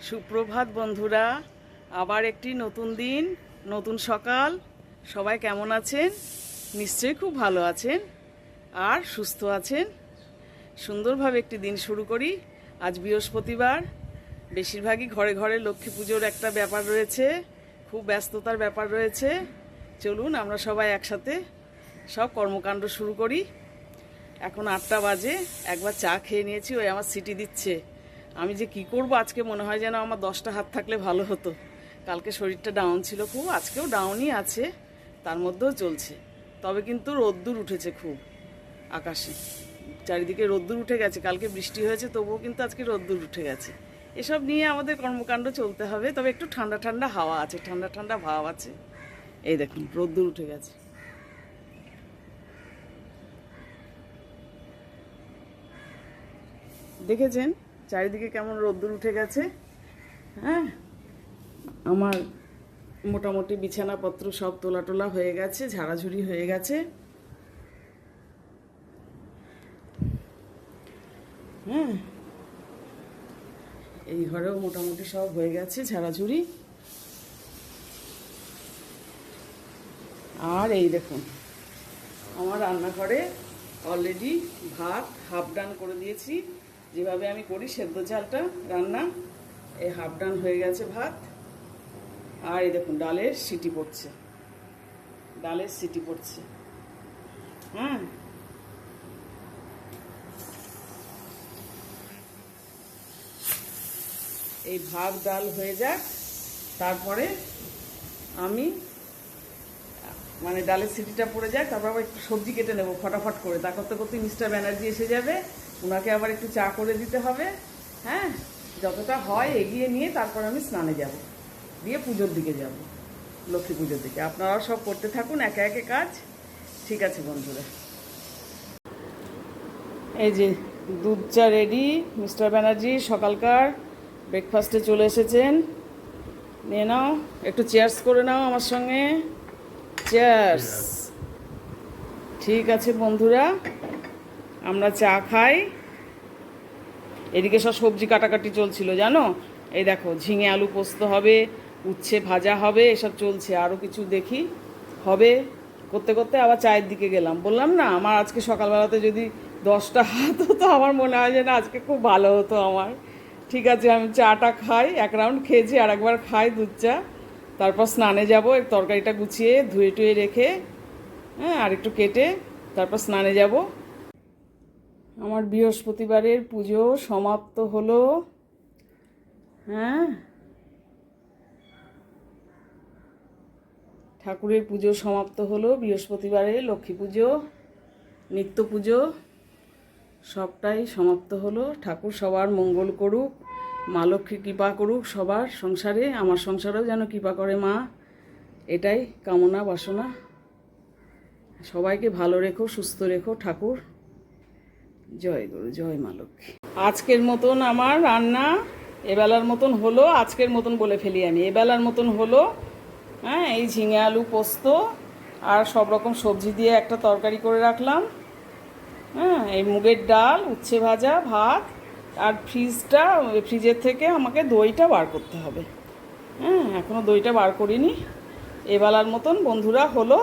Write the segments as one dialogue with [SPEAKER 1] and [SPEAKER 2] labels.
[SPEAKER 1] সুপ্রভাত বন্ধুরা, আবার একটি নতুন দিন, নতুন সকাল। সবাই কেমন আছেন? নিশ্চয়ই খুব ভালো আছেন আর সুস্থ আছেন। সুন্দরভাবে একটি দিন শুরু করি। আজ বৃহস্পতিবার, বেশিরভাগই ঘরে ঘরে লক্ষ্মী পুজোর একটা ব্যাপার রয়েছে, খুব ব্যস্ততার ব্যাপার রয়েছে। চলুন আমরা সবাই একসাথে সব কর্মকাণ্ড শুরু করি। এখন 8টা বাজে, একবার চা খেয়ে নিয়েছি, ওই আমার সিটি দিচ্ছে। আমি যে কি করব আজকে, মনে হয় যেন আমার 10টা হাত থাকলে ভালো হতো। কালকে শরীরটা ডাউন ছিল খুব, আজকেও ডাউনই আছে, তার মধ্যেও চলছে। তবে কিন্তু রোদ্দুর উঠেছে খুব আকাশে, চারিদিকে রোদ্দুর উঠে গেছে। কালকে বৃষ্টি হয়েছে, তবুও কিন্তু আজকে রোদ্দুর উঠে গেছে। এসব নিয়ে আমাদের কর্মকাণ্ড চলতে হবে। তবে একটু ঠান্ডা ঠান্ডা হাওয়া আছে, ঠান্ডা ঠান্ডা ভাব আছে। এই দেখুন রোদ্দুর উঠে গেছে। দেখেছেন চারিদিকে কেমন রোদ্দুর উঠে গেছে। হ্যাঁ, আমার মোটামুটি বিছানাপত্র সব তোলা টোলা হয়ে গেছে, ঝাড়াঝুড়ি হয়ে গেছে। হ্যাঁ, এই ঘরেও মোটামুটি সব হয়ে গেছে ঝাড়াঝুড়ি। আর এই দেখুন আমার রান্নাঘরে অলরেডি ভাত হাফ ডান করে দিয়েছি, যেভাবে আমি করি সেদ্ধ চালটা রান্না। এই হাফ ডান হয়ে গেছে ভাত। আর এই দেখুন ডালের সিটি পড়ছে, ডালের সিটি পড়ছে। হ্যাঁ, এই ভাত ডাল হয়ে যাক, তারপরে আমি ডালের সিটিটা পড়ে যাক, তারপর আবার একটু সবজি কেটে নেবো ফটাফট করে। তা করতে করতে মিস্টার ব্যানার্জি এসে যাবে, ওনাকে আবার একটু চা করে দিতে হবে। হ্যাঁ, যতটা হয় এগিয়ে নিয়ে তারপর আমি স্নানে যাব, দিয়ে পুজোর দিকে যাব, লক্ষ্মী পুজোর দিকে। আপনারাও সব করতে থাকুন একে একে কাজ। ঠিক আছে বন্ধুরা, এই যে দুধ চা রেডি। মিস্টার ব্যানার্জি সকালকার ব্রেকফাস্টে চলে এসেছেন। নিয়ে নাও, একটু চেয়ার্স করে নাও আমার সঙ্গে। চেয়ার্স। ঠিক আছে বন্ধুরা, আমরা চা খাই। এদিকে সব সবজি কাটাকাটি চলছিল জানো। এই দেখো ঝিঙে আলু পোস্ত হবে, উচ্ছে ভাজা হবে, এসব চলছে। আরও কিছু দেখি হবে। করতে করতে আবার চায়ের দিকে গেলাম। বললাম না, আমার আজকে সকালবেলাতে যদি 10টা হাত হতো, আমার মনে হয় যে না আজকে খুব ভালো হতো আমার। ঠিক আছে, আমি চাটা খাই, এক রাউন্ড খেয়েছি, আর একবার খাই দুধ চা। তারপর স্নানে যাব, তরকারিটা গুছিয়ে ধুয়ে টুয়ে রেখে, হ্যাঁ, আর একটু কেটে তারপর স্নানে যাব। আমার বৃহস্পতিবারের পুজো সমাপ্ত হলো। হ্যাঁ, ঠাকুরের পুজো সমাপ্ত হলো। বৃহস্পতিবারে লক্ষ্মী পুজো, নিত্য পুজো সবটাই সমাপ্ত হলো। ঠাকুর সবার মঙ্গল করুক, মা লক্ষ্মী কৃপা করুক সবার সংসারে, আমার সংসারেও যেন কৃপা করে মা, এটাই কামনা বাসনা। সবাইকে ভালো রেখো, সুস্থ রেখো ঠাকুর। জয় গুরু, জয় মা লক্ষ্মী। আজকের মতন আমার রান্না এবেলার মতন হলো। আজকের মতন বলে ফেলি আমি, এবেলার মতন হলো। হ্যাঁ, এই ঝিঙে আলু পোস্ত আর সব রকম সবজি দিয়ে একটা তরকারি করে রাখলাম। হ্যাঁ, এই মুগের ডাল, উচ্ছে ভাজা, ভাত। আর ফ্রিজের থেকে আমাকে দইটা বার করতে হবে। হ্যাঁ, এখনও দইটা বার করিনি। এবেলার মতন বন্ধুরা হলো।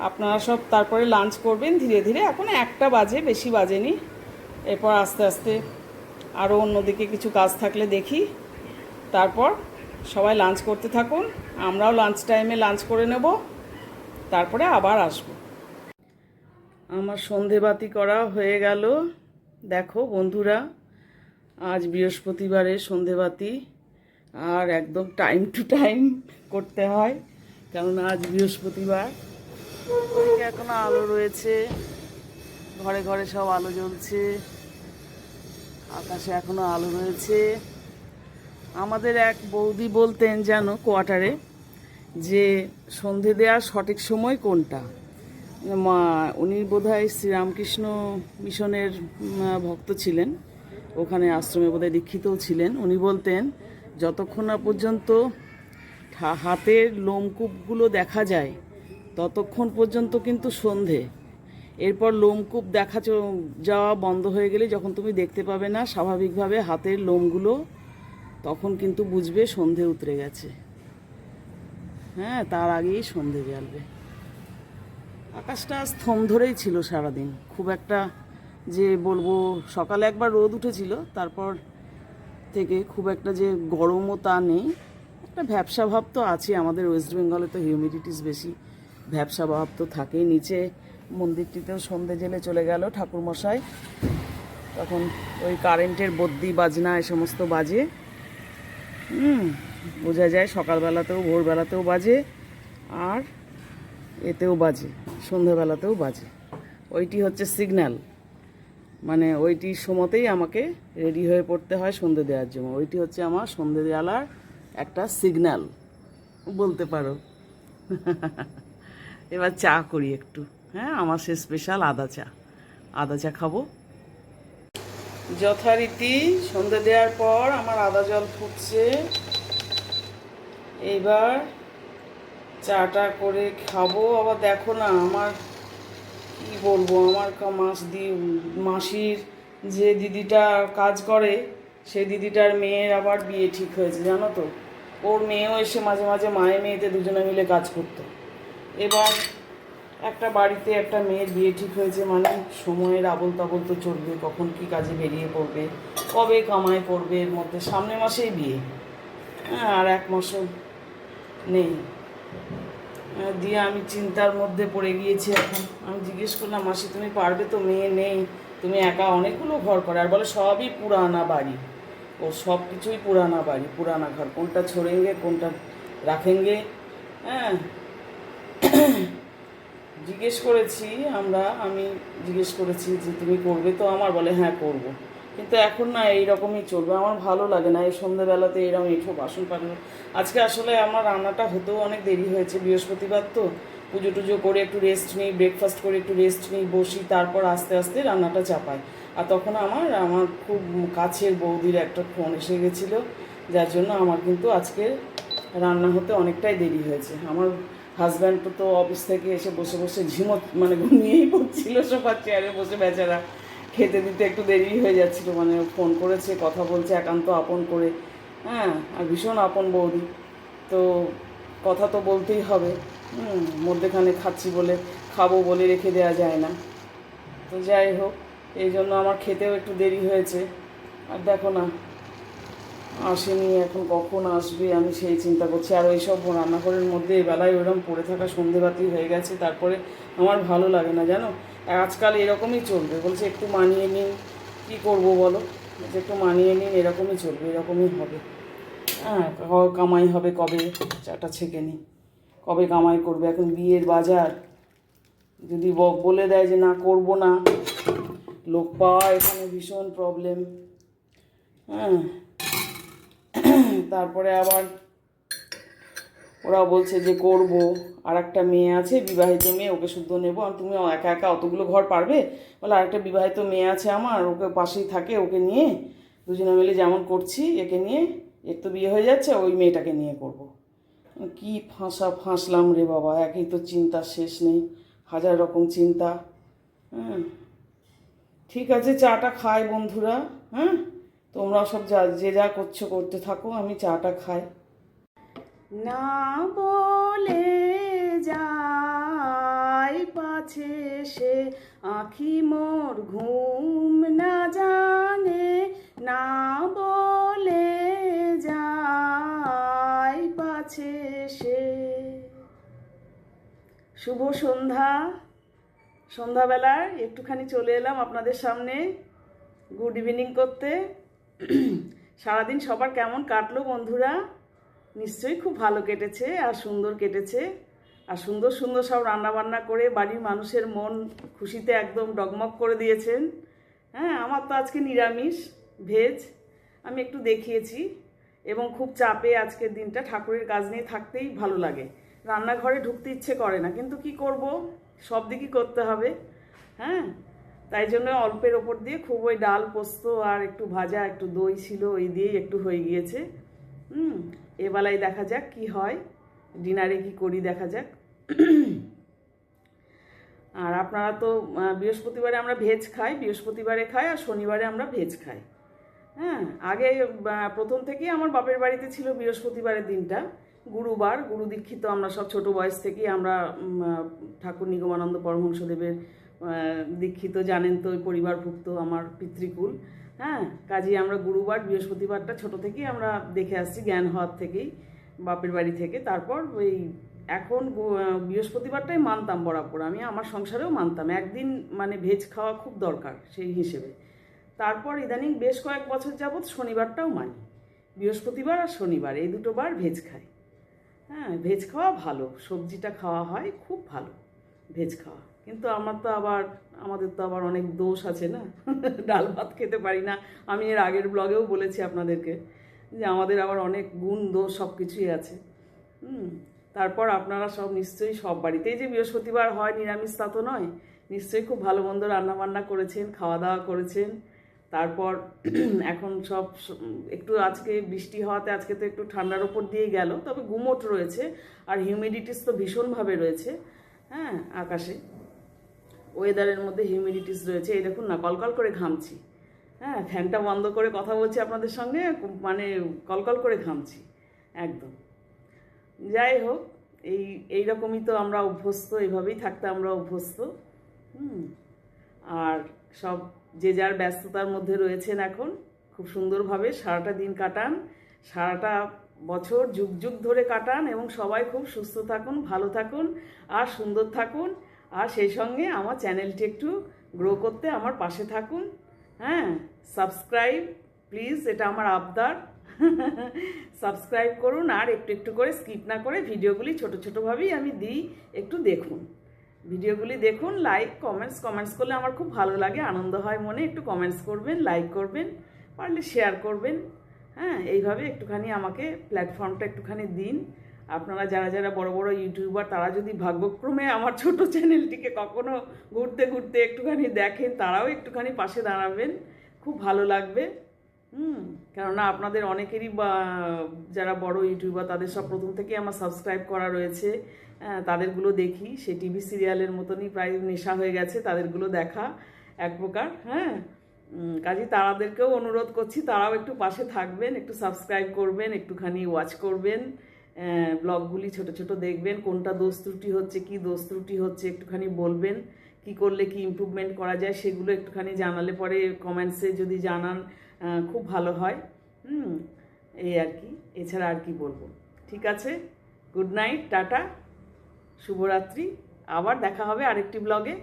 [SPEAKER 1] আপনারা সব তারপরে লাঞ্চ করবেন ধীরে ধীরে। এখন 1টা বাজে, বেশি বাজেনি। এরপর আস্তে আস্তে আরও অন্যদিকে কিছু কাজ থাকলে দেখি। তারপর সবাই লাঞ্চ করতে থাকুন, আমরাও লাঞ্চ টাইমে লাঞ্চ করে নেব, তারপরে আবার আসব। আমার সন্ধেবাতি করা হয়ে গেল। দেখো বন্ধুরা, আজ বৃহস্পতিবারের সন্ধেবাতি, আর একদম টাইম টু টাইম করতে হয়, কেননা আজ বৃহস্পতিবার। এখনো আলো রয়েছে, ঘরে ঘরে সব আলো জ্বলছে, আকাশে এখনো আলো রয়েছে। আমাদের এক বৌদি বলতেন যেন কোয়ার্টারে, যে সন্ধে দেওয়ার সঠিক সময় কোনটা। উনি বোধহয় শ্রীরামকৃষ্ণ মিশনের ভক্ত ছিলেন, ওখানে আশ্রমে বোধহয় দীক্ষিতও ছিলেন। উনি বলতেন যতক্ষণ না পর্যন্ত হাতের লোমকূপগুলো দেখা যায় ততক্ষণ পর্যন্ত কিন্তু সন্ধে। এরপর লোমকূপ দেখা যাওয়া বন্ধ হয়ে গেলে, যখন তুমি দেখতে পাবে না, স্বাভাবিকভাবে হাতের লোমগুলো তখন কিন্তু বুঝবে সন্ধে উতরে গেছে। হ্যাঁ, তার আগেই সন্ধে জ্বালবে। আকাশটা আজ থম ধরেই ছিল সারাদিন, খুব একটা যে বলবো, সকালে একবার রোদ উঠেছিল, তারপর থেকে খুব একটা যে গরমও তা নেই। একটা ভ্যাপসা ভাব তো আছে, আমাদের ওয়েস্ট বেঙ্গলে তো হিউমিডিটিস বেশি, ভ্যাপসা ভাব তো থাকেই। নিচে মন্দিরটিতেও সন্ধে জেলে চলে গেল ঠাকুরমশাই, তখন ওই কারেন্টের বদ্যি বাজনা এ সমস্ত বাজে। বোঝা যায় সকালবেলাতেও ভোরবেলাতেও বাজে, আর এতেও বাজে, সন্ধ্যাবেলাতেও বাজে। ওইটি হচ্ছে সিগন্যাল, মানে ওইটির সময়তেই আমাকে রেডি হয়ে পড়তে হয় সন্ধে দেওয়ার জন্য। ওইটি হচ্ছে আমার সন্ধে দেওয়ার একটা সিগন্যাল বলতে পারো। এবার চা করি একটু। হ্যাঁ, আমার সে স্পেশাল আদা চা খাবো। যথারীতি সন্ধে দেওয়ার পর আমার আদা জল ফুটছে, এইবার চাটা করে খাবো। আবার দেখো না, আমার কি বলবো, আমার মাসির যে দিদিটা কাজ করে, সেই দিদিটার মেয়ের আবার বিয়ে ঠিক হয়েছে, জানো তো। ওর মেয়েও এসে মাঝে মাঝে মায়ে মেয়েতে দুজনে মিলে কাজ করতো। এবার একটা বাড়িতে একটা মেয়ের বিয়ে ঠিক হয়েছে, মানে সময়ের আবল তাবল তো চলবে, কখন কি কাজে বেরিয়ে পড়বে, কবে কামাই করবে, এর মধ্যে সামনের মাসেই বিয়ে। হ্যাঁ, আর এক মাসও নেই। দিয়ে আমি চিন্তার মধ্যে পড়ে গিয়েছি এখন। আমি জিজ্ঞেস করলাম, মাসি তুমি পারবে তো, মেয়ে নেই, তুমি একা অনেকগুলো ঘর করে। আর বলে সবই পুরানা বাড়ি, ও সব কিছুই পুরানা বাড়ি, পুরানা ঘর, কোনটা ছোড়েঙ্গে কোনটা রাখেঙ্গে। হ্যাঁ, আমি জিজ্ঞেস করেছি যে তুমি করবে তো আমার, বলে হ্যাঁ করব। কিন্তু এখন না এইরকমই চলবে, আমার ভালো লাগে না এই সন্ধ্যেবেলাতে এরকম এঁঠো বাসন পাঠানো। আজকে আসলে আমার রান্নাটা হতেও অনেক দেরি হয়েছে, বৃহস্পতিবার তো, পুজো টুজো করে একটু রেস্ট নিই, ব্রেকফাস্ট করে একটু রেস্ট নিই, বসি, তারপর আস্তে আস্তে রান্নাটা চাপাই। আর তখন আমার খুব কাছের বৌদির একটা ফোন এসে গেছিলো, যার জন্য আমার কিন্তু আজকে রান্না হতে অনেকটাই দেরি হয়েছে। আমার হাজব্যান্ড তো অফিস থেকে এসে বসে বসে মানে ঘুমিয়েই পড়ছিল সোফার চেয়ারে বসে, বেচারা খেতে দিতে একটু দেরি হয়ে যাচ্ছিলো। মানে ফোন করেছে, কথা বলছে একান্ত আপন করে। হ্যাঁ, আর ভীষণ আপন বৌদি, তো কথা তো বলতেই হবে। মধ্যেখানে খাবো বলে রেখে দেওয়া যায় না। তো যাই হোক, এই জন্য আমার খেতেও একটু দেরি হয়েছে। আর দেখো না, আসেনি, এখন কখন আসবে আমি সেই চিন্তা করছি। আর ওই সব রান্নাঘরের মধ্যে এবেলায় ওইরকম পড়ে থাকা সন্ধেবাতি হয়ে গেছে, তারপরে আমার ভালো লাগে না, জানো। আজকাল এরকমই চলবে, বলছে একটু মানিয়ে নিন। কী করবো বলো, বলছে একটু মানিয়ে নিন, এরকমই চলবে, এরকমই হবে। হ্যাঁ, কামাই হবে কবে, চাটা ছেঁকে নিই, কবে কামাই করবে। এখন বিয়ের বাজার, যদি বলে দেয় যে না করবো না, লোক পাওয়া এখানে ভীষণ প্রবলেম। হ্যাঁ, তারপরে আবার ওরা বলছে যে করব, আর একটা মেয়ে আছে বিবাহিত মেয়ে, ওকে শুদ্ধ নেবো। আর তুমি একা একা অতগুলো ঘর পারবে? বলে আরেকটা বিবাহিত মেয়ে আছে আমার, ওকে পাশেই থাকে, ওকে নিয়ে দুজনে মিলে যেমন করছি, একে নিয়ে, এর তো বিয়ে হয়ে যাচ্ছে, ওই মেয়েটাকে নিয়ে করব। কি ফাঁসলাম রে বাবা, একই তো চিন্তা শেষ নেই, হাজার রকম চিন্তা। হ্যাঁ, ঠিক আছে, চাটা খাই বন্ধুরা। হ্যাঁ, তোমরা সব যে যা করছো করতে থাকো, আমি চাটা খাই। না বলে যাই পাছে সে, আঁখি মোর ঘুম না জানে, না বলে যাই পাছে সে। শুভ সন্ধ্যাবেলায় একটুখানি চলে এলাম আপনাদের সামনে গুড ইভিনিং করতে। সারাদিন সবার কেমন কাটলো বন্ধুরা? নিশ্চয়ই খুব ভালো কেটেছে, আর সুন্দর কেটেছে। আর সুন্দর সুন্দর সব রান্নাবান্না করে বাড়ির মানুষের মন খুশিতে একদম ডগমগ করে দিয়েছেন। হ্যাঁ, আমার তো আজকে নিরামিষ, ভেজ আমি একটু দেখিয়েছি, এবং খুব চাপে আজকের দিনটা, ঠাকুরের কাজ নিয়ে থাকতেই ভালো লাগে, রান্নাঘরে ঢুকতে ইচ্ছে করে না, কিন্তু কি করব, সব দিকই করতে হবে। হ্যাঁ, তাই জন্য অল্পের ওপর দিয়ে খুব ওই ডাল পোস্ত আর একটু ভাজা, একটু দই ছিল, ওই দিয়েই একটু হয়ে গিয়েছে। এবেলায় দেখা যাক কি হয়, ডিনারে কি করি দেখা যাক। আর আপনারা তো বৃহস্পতিবারে আমরা ভেজ খাই, বৃহস্পতিবারে খাই, আর শনিবারে আমরা ভেজ খাই। হ্যাঁ, আগে প্রথম থেকেই আমার বাপের বাড়িতে ছিল বৃহস্পতিবারের দিনটা, গুরুবার। গুরু দীক্ষিত আমরা সব ছোট বয়স থেকেই আমরা ঠাকুর নিগমানন্দ পরমহংসদেবের দীক্ষিত, জানেন তো, ওই পরিবারভুক্ত আমার পিতৃকুল। হ্যাঁ, কাজেই আমরা গুরুবার বৃহস্পতিবারটা ছোট থেকেই আমরা দেখে আসছি, জ্ঞান হওয়ার থেকেই, বাপের বাড়ি থেকে। তারপর ওই এখন বৃহস্পতিবারটাই মানতাম বরাবর, আমি আমার সংসারেও মানতাম, একদিন মানে ভেজ খাওয়া খুব দরকার সেই হিসেবে। তারপর ইদানিং বেশ কয়েক বছর যাবৎ শনিবারটাও মানি, বৃহস্পতিবার আর শনিবার এই দুটো বার ভেজ খাই। হ্যাঁ, ভেজ খাওয়া ভালো, সবজিটা খাওয়া হয় খুব ভালো ভেজ খাওয়া। কিন্তু আমাদের তো আবার অনেক দোষ আছে না, ডাল ভাত খেতে পারি না। আমি এর আগের ব্লগেও বলেছি আপনাদেরকে যে আমাদের আবার অনেক গুণ দোষ সব কিছুই আছে। তারপর আপনারা সব নিশ্চয়ই সব বাড়িতেই যে বৃহস্পতিবার হয় নিরামিষ তা তো নয়, নিশ্চয়ই খুব ভালো মন্দ রান্নাবান্না করেছেন, খাওয়া দাওয়া করেছেন। তারপর এখন সব একটু আজকে বৃষ্টি হওয়াতে আজকে তো একটু ঠান্ডার ওপর দিয়ে গেল, তবে গুমোট রয়েছে আর হিউমিডিটিস তো ভীষণভাবে রয়েছে। হ্যাঁ, আকাশে ওয়েদারের মধ্যে হিউমিডিটিস রয়েছে। এই দেখুন না, কলকল করে ঘামছি। হ্যাঁ, ফ্যানটা বন্ধ করে কথা বলছি আপনাদের সঙ্গে, মানে কলকল করে ঘামছি একদম। যাই হোক, এই রকমই তো আমরা অভ্যস্ত, এভাবেই থাকতে আমরা অভ্যস্ত। আর সব যে যার ব্যস্ততার মধ্যে রয়েছেন এখন, খুব সুন্দরভাবে সারাটা দিন কাটান, সারাটা বছর যুগ যুগ ধরে কাটান, এবং সবাই খুব সুস্থ থাকুন, ভালো থাকুন আর সুন্দর থাকুন। আর সেই সঙ্গে আমার চ্যানেলটি একটু গ্রো করতে আমার পাশে থাকুন। হ্যাঁ, সাবস্ক্রাইব প্লিজ, এটা আমার আবদার। সাবস্ক্রাইব করুন, আর একটু একটু করে স্কিপ না করে ভিডিওগুলি ছোটো ছোটোভাবেই আমি দিই, একটু দেখুন ভিডিওগুলি, দেখুন, লাইক কমেন্টস করলে আমার খুব ভালো লাগে, আনন্দ হয় মনে। একটু কমেন্টস করবেন, লাইক করবেন, পারলে শেয়ার করবেন। হ্যাঁ, এইভাবে একটুখানি আমাকে প্ল্যাটফর্মটা একটুখানি দিন। আপনারা যারা যারা বড় বড় ইউটিউবার, তারা যদি ভাগ্যক্রমে আমার ছোট চ্যানেলটিকে কখনো ঘুরতে ঘুরতে একটুখানি দেখেন, তারাও একটুখানি পাশে দাঁড়াবেন, খুব ভালো লাগবে। কেননা আপনাদের অনেকেরই যারা বড় ইউটিউবার, তাদের সব প্রথম থেকেই আমার সাবস্ক্রাইব করা রয়েছে। তাদেরগুলো দেখি, সে টিভি সিরিয়ালের মতনই প্রায় নেশা হয়ে গেছে তাদেরগুলো দেখা এক প্রকার। হ্যাঁ, কাজেই তাদেরকেও অনুরোধ করছি, তারাও একটু পাশে থাকবেন, একটু সাবস্ক্রাইব করবেন, একটুখানি ওয়াচ করবেন, ব্লগগুলি ছোট ছোট দেখবেন, কোনটা দোষ ত্রুটি হচ্ছে, কি দোষ ত্রুটি হচ্ছে একটুখানি বলবেন, কি করলে কি ইমপ্রুভমেন্ট করা যায় সেগুলো একটুখানি জানালে পরে কমেন্টসে যদি জানান খুব ভালো হয়। এই আর কি, এছাড়া আর কি বলবো। ঠিক আছে, গুড নাইট, টাটা, শুভরাত্রি, আবার দেখা হবে আরেকটি ব্লগে।